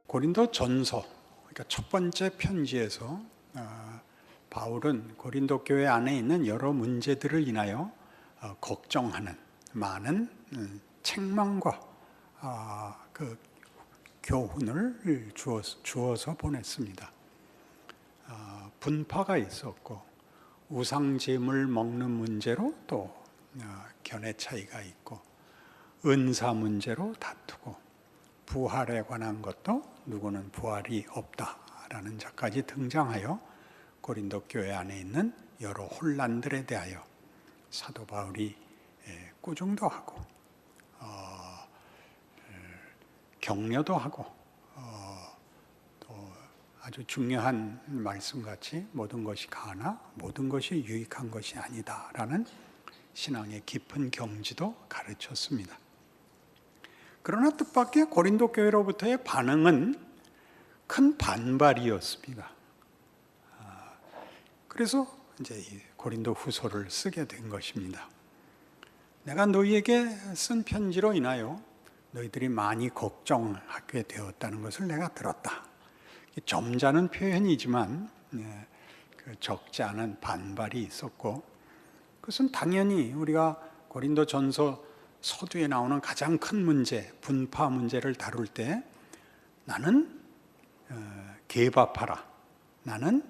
고린도 전서, 그러니까 첫 번째 편지에서 바울은 고린도 교회 안에 있는 여러 문제들을 인하여 걱정하는 많은 책망과 그 교훈을 주어서 보냈습니다. 분파가 있었고 우상제물 먹는 문제로 또 견해 차이가 있고 은사 문제로 다투고 부활에 관한 것도 누구는 부활이 없다라는 자까지 등장하여 고린도 교회 안에 있는 여러 혼란들에 대하여 사도 바울이 꾸중도 하고 격려도 하고 또 아주 중요한 말씀같이 모든 것이 가나 모든 것이 유익한 것이 아니다라는 신앙의 깊은 경지도 가르쳤습니다. 그러나 뜻밖의 고린도 교회로부터의 반응은 큰 반발이었습니다. 그래서 이제 이 고린도 후서를 쓰게 된 것입니다. 내가 너희에게 쓴 편지로 인하여 너희들이 많이 걱정하게 되었다는 것을 내가 들었다. 점잖은 표현이지만 적지 않은 반발이 있었고, 그것은 당연히 우리가 고린도 전서 서두에 나오는 가장 큰 문제, 분파 문제를 다룰 때 나는 게바파라, 나는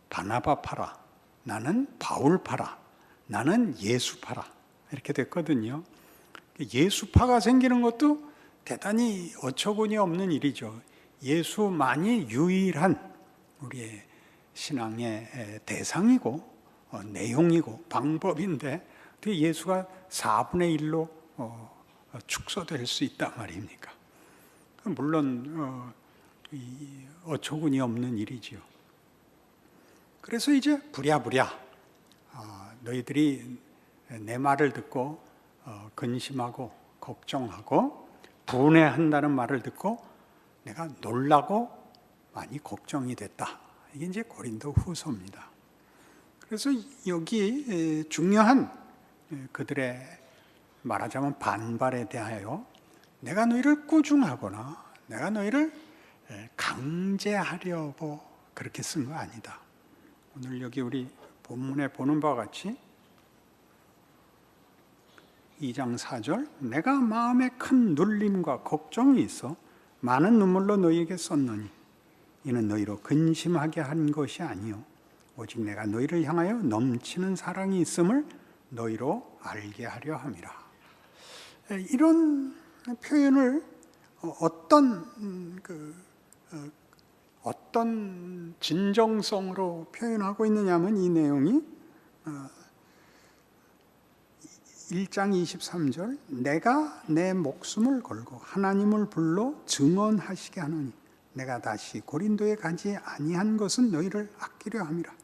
바나바파라, 나는 바울파라, 나는 예수파라 이렇게 됐거든요. 예수파가 생기는 것도 대단히 어처구니 없는 일이죠. 예수만이 유일한 우리의 신앙의 대상이고 내용이고 방법인데 어떻게 예수가 4분의 1로 축소될 수 있단 말입니까? 물론 어처구니 없는 일이지요. 그래서 이제 부랴부랴 너희들이 내 말을 듣고 근심하고 걱정하고 분해한다는 말을 듣고 내가 놀라고 많이 걱정이 됐다. 이게 이제 고린도 후서입니다. 그래서 여기 중요한 그들의 말하자면 반발에 대하여 내가 너희를 꾸중하거나 내가 너희를 강제하려고 그렇게 쓴 거 아니다. 오늘 여기 우리 본문에 보는 바와 같이 2장 4절 내가 마음에 큰 눌림과 걱정이 있어 많은 눈물로 너희에게 썼노니 이는 너희로 근심하게 한 것이 아니요 오직 내가 너희를 향하여 넘치는 사랑이 있음을 너희로 알게 하려 함이라. 이런 표현을 어떤 진정성으로 표현하고 있느냐면 이 내용이 1장 23절 내가 내 목숨을 걸고 하나님을 불러 증언하시게 하노니 내가 다시 고린도에 가지 아니한 것은 너희를 아끼려 함이라.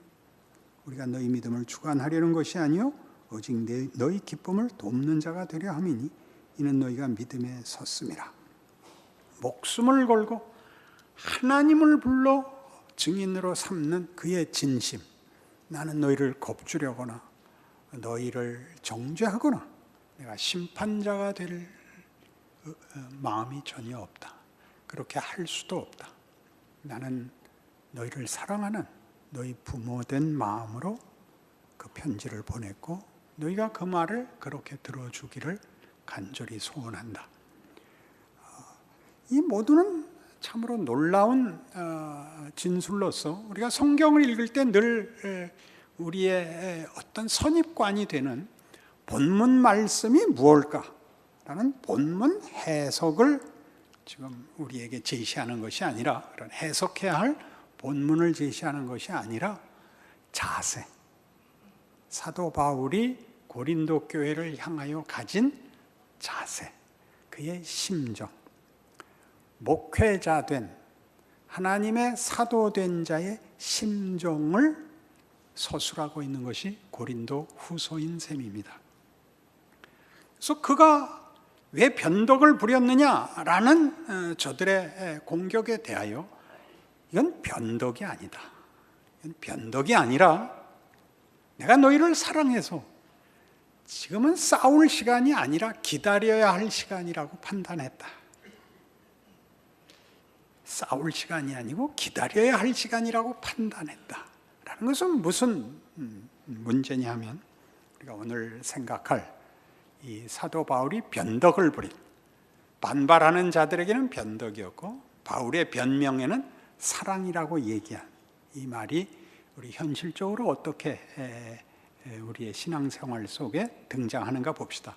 우리가 너희 믿음을 주관하려는 것이 아니요 오직 너희 기쁨을 돕는 자가 되려 함이니 이는 너희가 믿음에 섰음이라. 목숨을 걸고 하나님을 불러 증인으로 삼는 그의 진심, 나는 너희를 겁주려거나 너희를 정죄하거나 내가 심판자가 될 마음이 전혀 없다. 그렇게 할 수도 없다. 나는 너희를 사랑하는 너희 부모된 마음으로 그 편지를 보냈고 너희가 그 말을 그렇게 들어주기를 간절히 소원한다. 이 모두는 참으로 놀라운 진술로서 우리가 성경을 읽을 때 늘 우리의 어떤 선입관이 되는 본문 말씀이 무엇일까라는 본문 해석을 지금 우리에게 제시하는 것이 아니라 그런 해석해야 할 본문을 제시하는 것이 아니라 자세, 사도 바울이 고린도 교회를 향하여 가진 자세, 그의 심정, 목회자된 하나님의 사도된 자의 심정을 서술하고 있는 것이 고린도 후서인 셈입니다. 그래서 그가 왜 변덕을 부렸느냐라는 저들의 공격에 대하여 이건 변덕이 아니다. 이건 변덕이 아니라 내가 너희를 사랑해서 지금은 싸울 시간이 아니라 기다려야 할 시간이라고 판단했다. 싸울 시간이 아니고 기다려야 할 시간이라고 판단했다라는 것은 무슨 문제냐 하면, 우리가 오늘 생각할 이 사도 바울이 변덕을 부린, 반발하는 자들에게는 변덕이었고 바울의 변명에는 사랑이라고 얘기한 이 말이 우리 현실적으로 어떻게 우리의 신앙생활 속에 등장하는가 봅시다.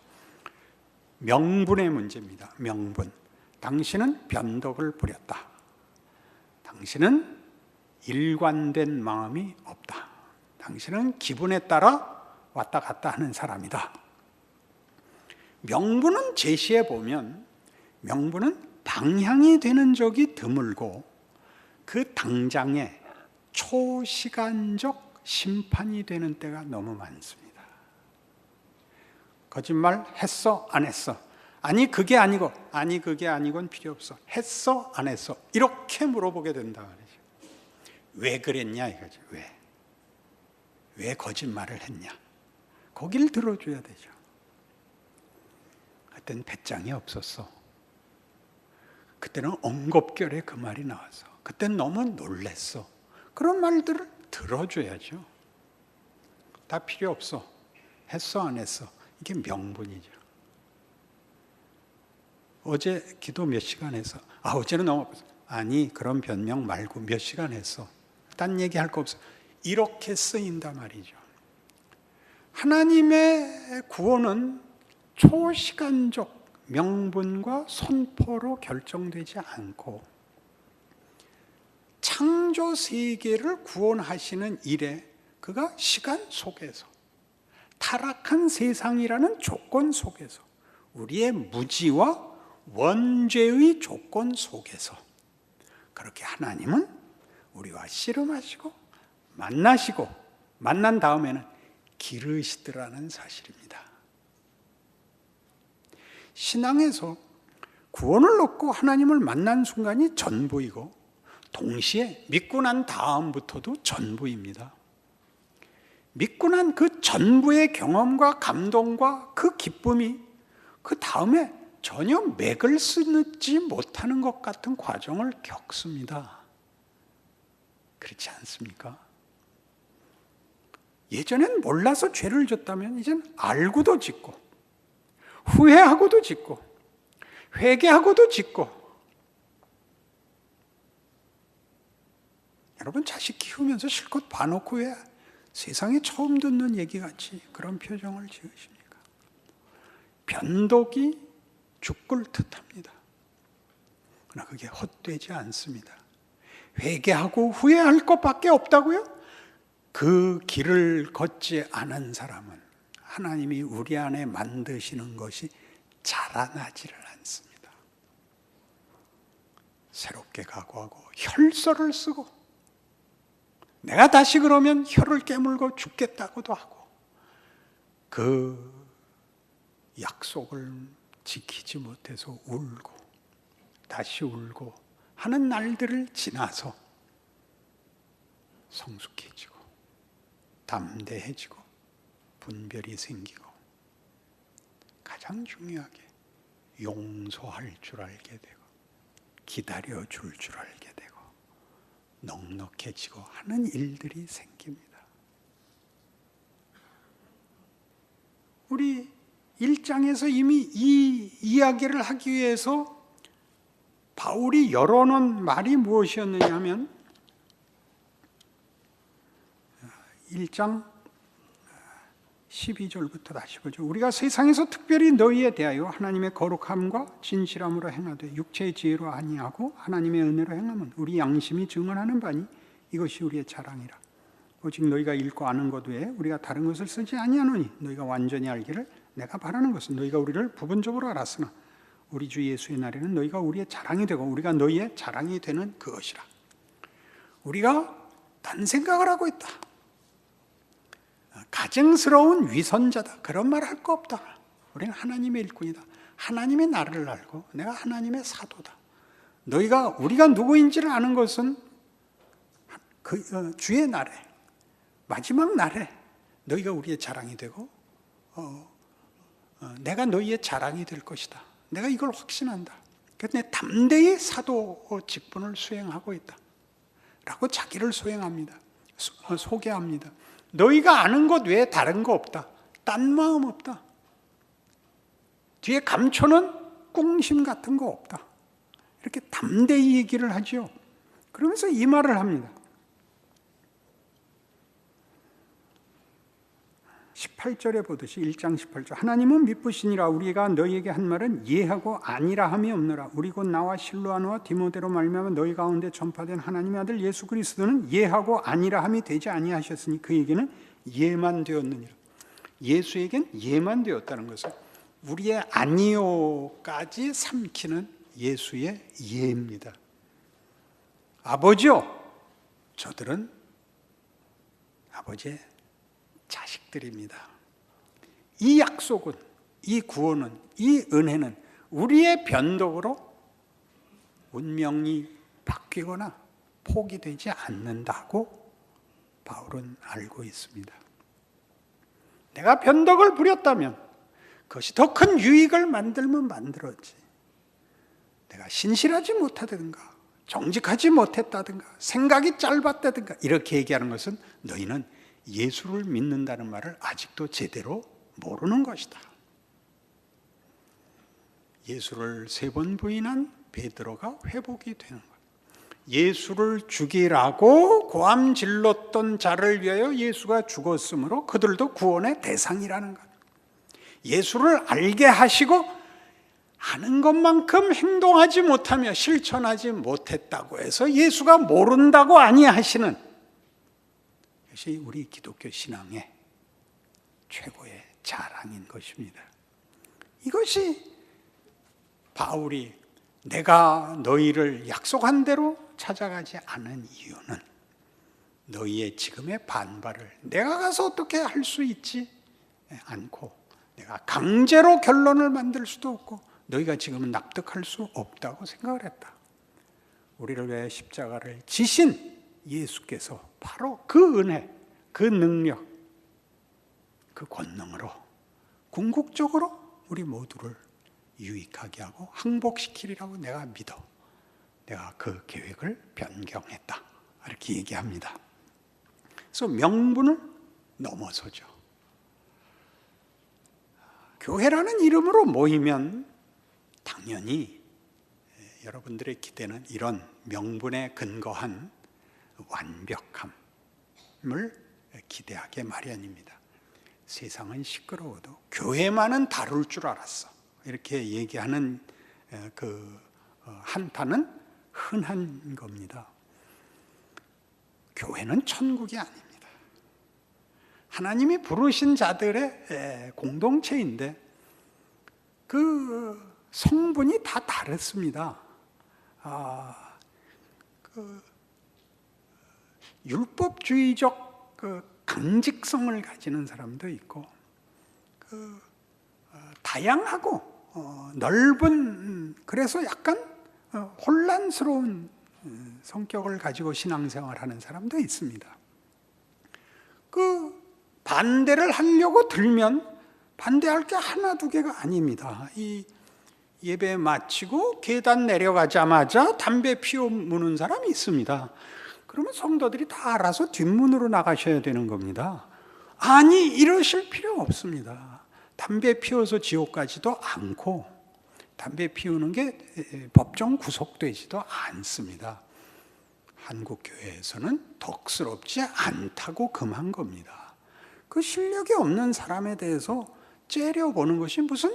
명분의 문제입니다. 명분. 당신은 변덕을 부렸다. 당신은 일관된 마음이 없다. 당신은 기분에 따라 왔다 갔다 하는 사람이다. 명분은 제시해 보면 명분은 방향이 되는 적이 드물고 그 당장에 초시간적 심판이 되는 때가 너무 많습니다. 거짓말 했어? 안 했어? 아니 그게 아니고, 아니 그게 아니고는 필요 없어. 했어? 안 했어? 이렇게 물어보게 된다 말이죠. 왜 그랬냐 이거죠. 왜 거짓말을 했냐? 거길 들어줘야 되죠. 그때는 배짱이 없었어. 그때는 엉겁결에 그 말이 나와서, 그때는 너무 놀랬어. 그런 말들을 들어줘야죠. 다 필요 없어. 했어 안 했어? 이게 명분이죠. 어제 기도 몇 시간 했어? 어제는 너무 없어. 아니 그런 변명 말고 몇 시간 했어? 딴 얘기할 거 없어. 이렇게 쓰인단 말이죠. 하나님의 구원은 초시간적 명분과 선포로 결정되지 않고 창조 세계를 구원하시는 일에 그가 시간 속에서, 타락한 세상이라는 조건 속에서, 우리의 무지와 원죄의 조건 속에서 그렇게 하나님은 우리와 씨름하시고 만나시고, 만난 다음에는 기르시더라는 사실입니다. 신앙에서 구원을 얻고 하나님을 만난 순간이 전부이고 동시에 믿고 난 다음부터도 전부입니다. 믿고 난 그 전부의 경험과 감동과 그 기쁨이 그 다음에 전혀 맥을 쓰지 못하는 것 같은 과정을 겪습니다. 그렇지 않습니까? 예전엔 몰라서 죄를 졌다면 이젠 알고도 짓고, 후회하고도 짓고, 회개하고도 짓고. 여러분 자식 키우면서 실컷 봐놓고 왜 세상에 처음 듣는 얘기같이 그런 표정을 지으십니까? 변덕이 죽을 듯합니다. 그러나 그게 헛되지 않습니다. 회개하고 후회할 것밖에 없다고요? 그 길을 걷지 않은 사람은 하나님이 우리 안에 만드시는 것이 자라나지를 않습니다. 새롭게 각오하고 혈서를 쓰고, 내가 다시 그러면 혀를 깨물고 죽겠다고도 하고, 그 약속을 지키지 못해서 울고 다시 울고 하는 날들을 지나서 성숙해지고 담대해지고 분별이 생기고, 가장 중요하게 용서할 줄 알게 되고 기다려줄 줄 알게 되고 넉넉해지고 하는 일들이 생깁니다. 우리 1장에서 이미 이 이야기를 하기 위해서 바울이 열어놓은 말이 무엇이었느냐 하면 1장 12절부터 다시 보죠. 우리가 세상에서 특별히 너희에 대하여 하나님의 거룩함과 진실함으로 행하되 육체의 지혜로 아니하고 하나님의 은혜로 행함은 우리 양심이 증언하는 바니 이것이 우리의 자랑이라. 오직 너희가 읽고 아는 것 외에 우리가 다른 것을 쓰지 아니하노니 너희가 완전히 알기를 내가 바라는 것은 너희가 우리를 부분적으로 알았으나 우리 주 예수의 날에는 너희가 우리의 자랑이 되고 우리가 너희의 자랑이 되는 그것이라. 우리가 딴 생각을 하고 있다. 가증스러운 위선자다. 그런 말 할 거 없다. 우리는 하나님의 일꾼이다. 하나님의 나를 알고 내가 하나님의 사도다. 우리가 누구인지를 아는 것은 그 주의 날에, 마지막 날에 너희가 우리의 자랑이 되고 내가 너희의 자랑이 될 것이다. 내가 이걸 확신한다. 그런데 담대히 사도 직분을 수행하고 있다 라고 자기를 소개합니다. 너희가 아는 것 외에 다른 거 없다. 딴 마음 없다. 뒤에 감춰는 꿍심 같은 거 없다. 이렇게 담대히 얘기를 하죠. 그러면서 이 말을 합니다. 18절에 보듯이 1장 18절 하나님은 미쁘시니라. 우리가 너희에게 한 말은 예하고 아니라 함이 없노라. 우리 곧 나와 실로아노와 디모데로 말미암아 너희 가운데 전파된 하나님의 아들 예수 그리스도는 예하고 아니라 함이 되지 아니하셨으니 그에게는 예만 되었느니라. 예수에겐 예만 되었다는 것은 우리의 아니요까지 삼키는 예수의 예입니다. 아버지요, 저들은 아버지의 자식들입니다. 이 약속은, 이 구원은, 이 은혜는 우리의 변덕으로 운명이 바뀌거나 포기되지 않는다고 바울은 알고 있습니다. 내가 변덕을 부렸다면 그것이 더 큰 유익을 만들면 만들었지. 내가 신실하지 못하든가 정직하지 못했다든가 생각이 짧았다든가 이렇게 얘기하는 것은 너희는 예수를 믿는다는 말을 아직도 제대로 모르는 것이다. 예수를 3번 부인한 베드로가 회복이 되는 것. 예수를 죽이라고 고함 질렀던 자를 위하여 예수가 죽었으므로 그들도 구원의 대상이라는 것. 예수를 알게 하시고 아는 것만큼 행동하지 못하며 실천하지 못했다고 해서 예수가 모른다고 아니하시는 이것이 우리 기독교 신앙의 최고의 자랑인 것입니다. 이것이 바울이 내가 너희를 약속한 대로 찾아가지 않은 이유는 너희의 지금의 반발을 내가 가서 어떻게 할 수 있지 않고 내가 강제로 결론을 만들 수도 없고 너희가 지금은 납득할 수 없다고 생각을 했다. 우리를 위해 십자가를 지신 예수께서 바로 그 은혜, 그 능력, 그 권능으로 궁극적으로 우리 모두를 유익하게 하고 항복시키리라고 내가 믿어. 내가 그 계획을 변경했다. 이렇게 얘기합니다. 그래서 명분을 넘어서죠. 교회라는 이름으로 모이면 당연히 여러분들의 기대는 이런 명분에 근거한 완벽함을 기대하게 마련입니다. 세상은 시끄러워도 교회만은 다룰 줄 알았어. 이렇게 얘기하는 그 한탄은 흔한 겁니다. 교회는 천국이 아닙니다. 하나님이 부르신 자들의 공동체인데 그 성분이 다 다릅니다. 율법주의적 강직성을 가지는 사람도 있고 다양하고 넓은 그래서 약간 혼란스러운 성격을 가지고 신앙생활하는 사람도 있습니다. 그 반대를 하려고 들면 반대할 게 하나 두 개가 아닙니다. 이 예배 마치고 계단 내려가자마자 담배 피우는 사람이 있습니다. 그러면 성도들이 다 알아서 뒷문으로 나가셔야 되는 겁니다. 아니, 이러실 필요 없습니다. 담배 피워서 지옥 가지도 않고 담배 피우는 게 법정 구속되지도 않습니다. 한국 교회에서는 덕스럽지 않다고 금한 겁니다. 그 실력이 없는 사람에 대해서 째려보는 것이 무슨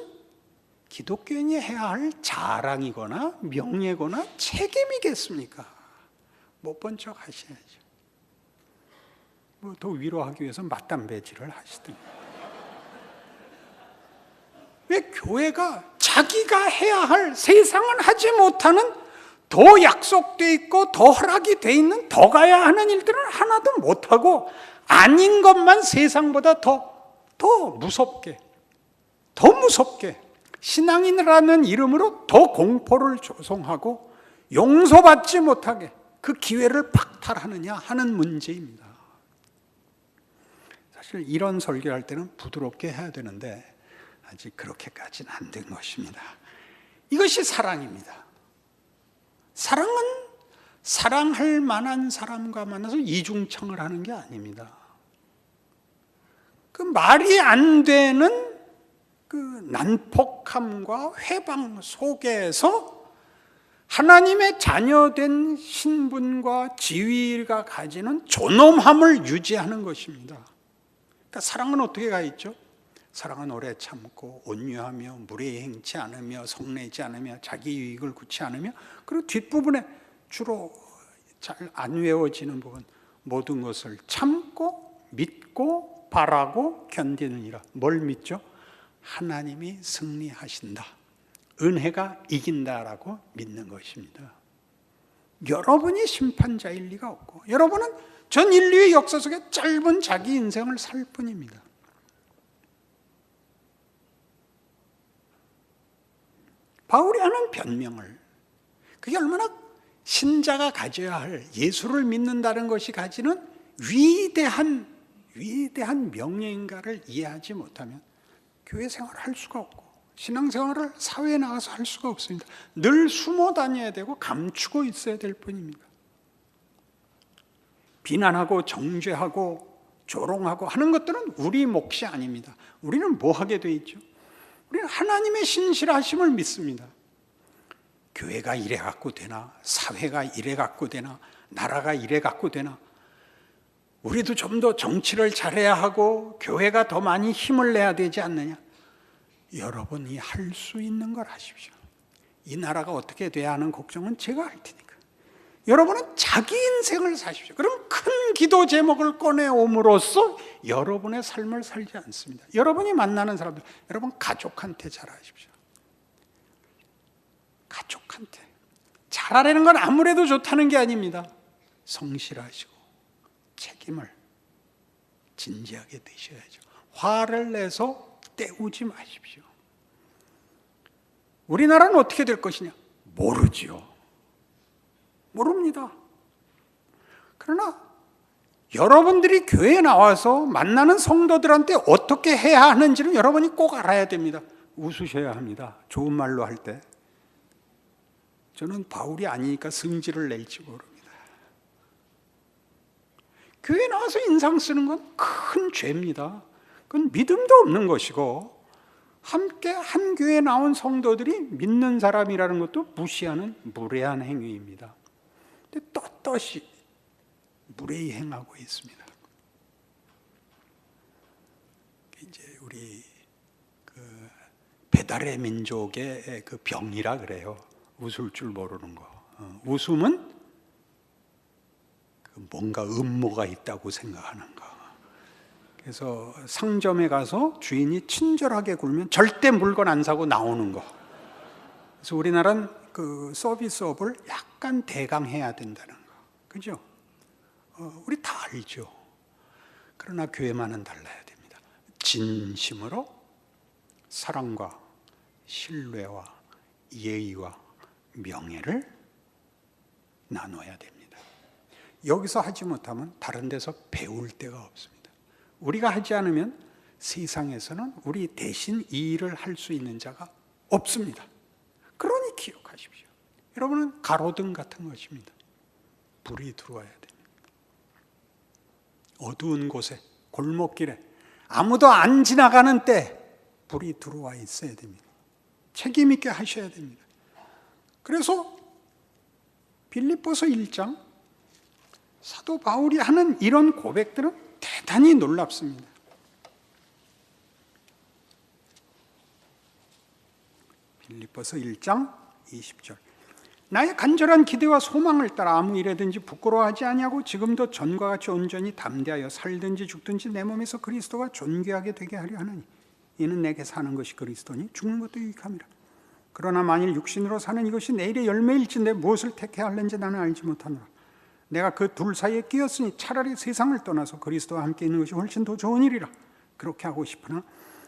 기독교인이 해야 할 자랑이거나 명예거나 책임이겠습니까? 못 본 척 하셔야죠. 뭐 더 위로하기 위해서 맞담배질을 하시든가. 왜 교회가 자기가 해야 할 세상은 하지 못하는 더 약속돼 있고 더 허락이 돼 있는 더 가야 하는 일들은 하나도 못하고 아닌 것만 세상보다 더 무섭게 신앙인이라는 이름으로 더 공포를 조성하고 용서받지 못하게 그 기회를 박탈하느냐 하는 문제입니다. 사실 이런 설교할 때는 부드럽게 해야 되는데 아직 그렇게까지는 안 된 것입니다. 이것이 사랑입니다. 사랑은 사랑할 만한 사람과 만나서 이중청을 하는 게 아닙니다. 그 말이 안 되는 그 난폭함과 회방 속에서 하나님의 자녀된 신분과 지위가 가지는 존엄함을 유지하는 것입니다. 그러니까 사랑은 어떻게 가 있죠? 사랑은 오래 참고 온유하며 무례히 행치 않으며 성내지 않으며 자기 유익을 구치 않으며, 그리고 뒷부분에 주로 잘 안 외워지는 부분, 모든 것을 참고 믿고 바라고 견디느니라. 뭘 믿죠? 하나님이 승리하신다, 은혜가 이긴다라고 믿는 것입니다. 여러분이 심판자일 리가 없고, 여러분은 전 인류의 역사 속에 짧은 자기 인생을 살 뿐입니다. 바울이 하는 변명을, 그게 얼마나 신자가 가져야 할, 예수를 믿는다는 것이 가지는 위대한 명예인가를 이해하지 못하면 교회 생활을 할 수가 없고 신앙생활을 사회에 나가서 할 수가 없습니다. 늘 숨어 다녀야 되고 감추고 있어야 될 뿐입니다. 비난하고 정죄하고 조롱하고 하는 것들은 우리 몫이 아닙니다. 우리는 뭐 하게 돼 있죠? 우리는 하나님의 신실하심을 믿습니다. 교회가 이래 갖고 되나? 사회가 이래 갖고 되나? 나라가 이래 갖고 되나? 우리도 좀 더 정치를 잘해야 하고 교회가 더 많이 힘을 내야 되지 않느냐? 여러분이 할 수 있는 걸 하십시오. 이 나라가 어떻게 돼야 하는 걱정은 제가 할 테니까. 여러분은 자기 인생을 사십시오. 그럼 큰 기도 제목을 꺼내옴으로써 여러분의 삶을 살지 않습니다. 여러분이 만나는 사람들, 여러분 가족한테 잘하십시오. 가족한테 잘하려는 건 아무래도 좋다는 게 아닙니다. 성실하시고 책임을 진지하게 드셔야죠. 화를 내서 때우지 마십시오. 우리나라는 어떻게 될 것이냐? 모르지요. 모릅니다. 그러나 여러분들이 교회에 나와서 만나는 성도들한테 어떻게 해야 하는지는 여러분이 꼭 알아야 됩니다. 웃으셔야 합니다. 좋은 말로 할 때. 저는 바울이 아니니까 성질을 낼지 모릅니다. 교회에 나와서 인상 쓰는 건 큰 죄입니다. 그건 믿음도 없는 것이고, 함께 한 교회에 나온 성도들이 믿는 사람이라는 것도 무시하는 무례한 행위입니다. 근데 떳떳이 무례히 행하고 있습니다. 이제 우리 그 배달의 민족의 그 병이라 그래요. 웃을 줄 모르는 거. 웃음은 뭔가 음모가 있다고 생각하는 거. 그래서 상점에 가서 주인이 친절하게 굴면 절대 물건 안 사고 나오는 거. 그래서 우리나라는 그 서비스업을 약간 대강해야 된다는 거. 그죠? 우리 다 알죠. 그러나 교회만은 달라야 됩니다. 진심으로 사랑과 신뢰와 예의와 명예를 나눠야 됩니다. 여기서 하지 못하면 다른 데서 배울 데가 없습니다. 우리가 하지 않으면 세상에서는 우리 대신 이 일을 할 수 있는 자가 없습니다. 그러니 기억하십시오. 여러분은 가로등 같은 것입니다. 불이 들어와야 됩니다. 어두운 곳에, 골목길에, 아무도 안 지나가는 때 불이 들어와 있어야 됩니다. 책임 있게 하셔야 됩니다. 그래서 빌립보서 1장 사도 바울이 하는 이런 고백들은 대단히 놀랍습니다. 빌립보서 1장 20절. 나의 간절한 기대와 소망을 따라 아무 일에든지 부끄러워하지 아니하고 지금도 전과 같이 온전히 담대하여 살든지 죽든지 내 몸에서 그리스도가 존귀하게 되게 하려 하나니 이는 내게 사는 것이 그리스도니 죽는 것도 유익함이라. 그러나 만일 육신으로 사는 이것이 내일의 열매일진데 무엇을 택해야 할는지 나는 알지 못하노라. 내가 그 둘 사이에 끼었으니 차라리 세상을 떠나서 그리스도와 함께 있는 것이 훨씬 더 좋은 일이라. 그렇게 하고 싶으나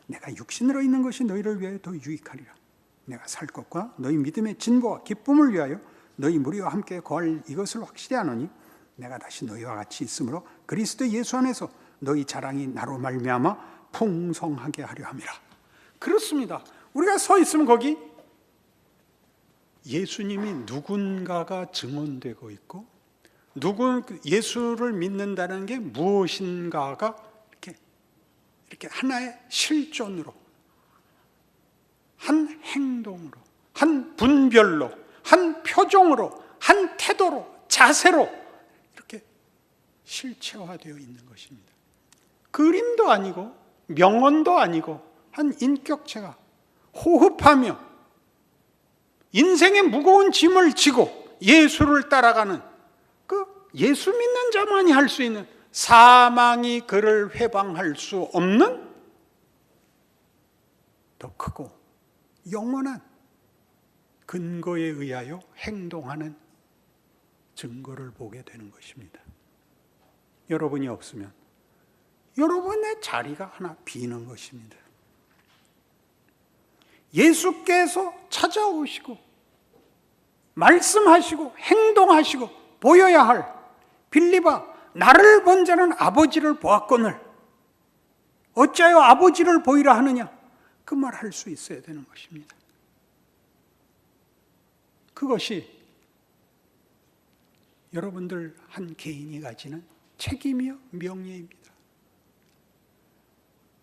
내가 육신으로 있는 것이 너희를 위하여 더 유익하리라. 내가 살 것과 너희 믿음의 진보와 기쁨을 위하여 너희 무리와 함께 거할 이것을 확실히 아노니 내가 다시 너희와 같이 있으므로 그리스도 예수 안에서 너희 자랑이 나로 말미암아 풍성하게 하려 함이라. 그렇습니다. 우리가 서 있으면 거기 예수님이 누군가가 증언되고 있고 예수를 믿는다는 게 무엇인가가 이렇게 하나의 실존으로, 한 행동으로, 한 분별로, 한 표정으로, 한 태도로, 자세로 이렇게 실체화되어 있는 것입니다. 그림도 아니고 명언도 아니고 한 인격체가 호흡하며 인생의 무거운 짐을 지고 예수를 따라가는 그 예수 믿는 자만이 할 수 있는, 사망이 그를 회방할 수 없는 더 크고 영원한 근거에 의하여 행동하는 증거를 보게 되는 것입니다. 여러분이 없으면 여러분의 자리가 하나 비는 것입니다. 예수께서 찾아오시고 말씀하시고 행동하시고 보여야 할, 빌립아 나를 본 자는 아버지를 보았거늘 어찌하여 아버지를 보이라 하느냐, 그 말 할 수 있어야 되는 것입니다. 그것이 여러분들 한 개인이 가지는 책임이요 명예입니다.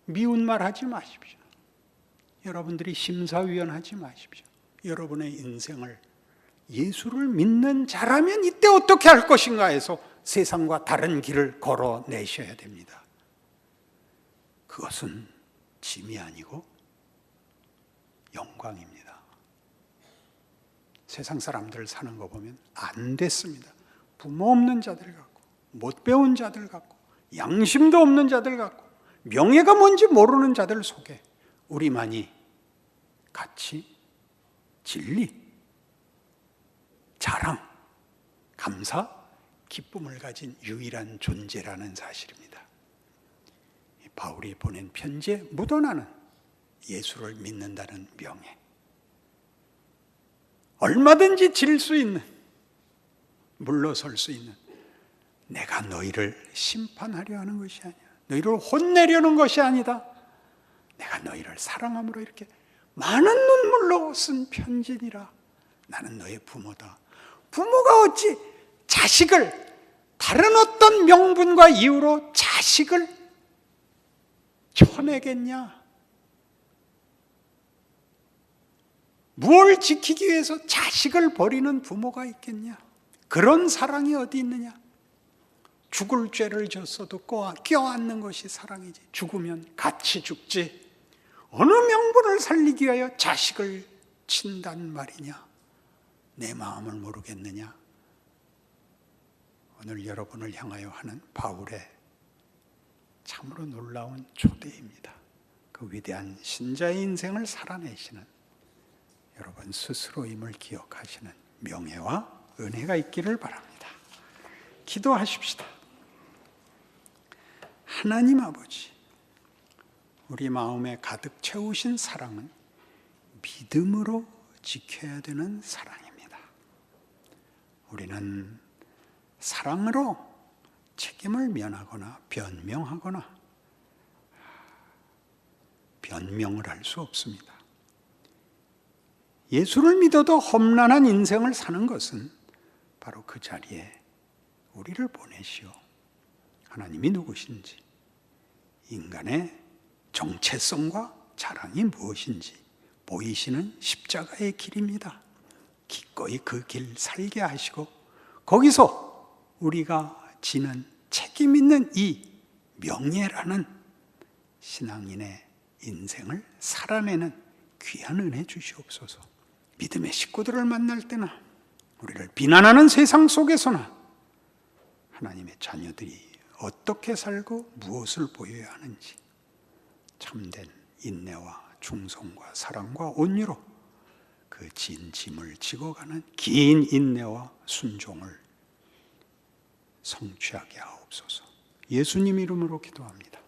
미운 말 하지 마십시오. 여러분들이 심사위원 하지 마십시오. 여러분의 인생을 예수를 믿는 자라면 이때 어떻게 할 것인가 해서 세상과 다른 길을 걸어내셔야 됩니다. 그것은 짐이 아니고 영광입니다. 세상 사람들 사는 거 보면 안 됐습니다. 부모 없는 자들 같고, 못 배운 자들 같고, 양심도 없는 자들 같고, 명예가 뭔지 모르는 자들 속에 우리만이 가치, 진리, 자랑, 감사, 기쁨을 가진 유일한 존재라는 사실입니다. 바울이 보낸 편지에 묻어나는 예수를 믿는다는 명예, 얼마든지 질 수 있는, 물러설 수 있는, 내가 너희를 심판하려 하는 것이 아니야, 너희를 혼내려는 것이 아니다, 내가 너희를 사랑함으로 이렇게 많은 눈물로 쓴 편지니라. 나는 너의 부모다. 부모가 어찌 자식을, 다른 어떤 명분과 이유로 자식을 쳐내겠냐? 무엇을 지키기 위해서 자식을 버리는 부모가 있겠냐? 그런 사랑이 어디 있느냐? 죽을 죄를 졌어도 껴안는 것이 사랑이지. 죽으면 같이 죽지. 어느 명분을 살리기 위하여 자식을 친단 말이냐? 내 마음을 모르겠느냐? 오늘 여러분을 향하여 하는 바울의 참으로 놀라운 초대입니다. 그 위대한 신자의 인생을 살아내시는 여러분 스스로임을 기억하시는 명예와 은혜가 있기를 바랍니다. 기도하십시다. 하나님 아버지, 우리 마음에 가득 채우신 사랑은 믿음으로 지켜야 되는 사랑입니다. 우리는 사랑으로 책임을 면하거나 변명하거나 변명을 할 수 없습니다. 예수를 믿어도 험난한 인생을 사는 것은 바로 그 자리에 우리를 보내시오. 하나님이 누구신지, 인간의 정체성과 자랑이 무엇인지 보이시는 십자가의 길입니다. 기꺼이 그 길 살게 하시고 거기서 우리가 지는 책임 있는 이 명예라는 신앙인의 인생을 살아내는 귀한 은혜 주시옵소서. 믿음의 식구들을 만날 때나 우리를 비난하는 세상 속에서나 하나님의 자녀들이 어떻게 살고 무엇을 보여야 하는지 참된 인내와 중성과 사랑과 온유로 그 진 짐을 지고 가는 긴 인내와 순종을 성취하게 하옵소서. 예수님 이름으로 기도합니다.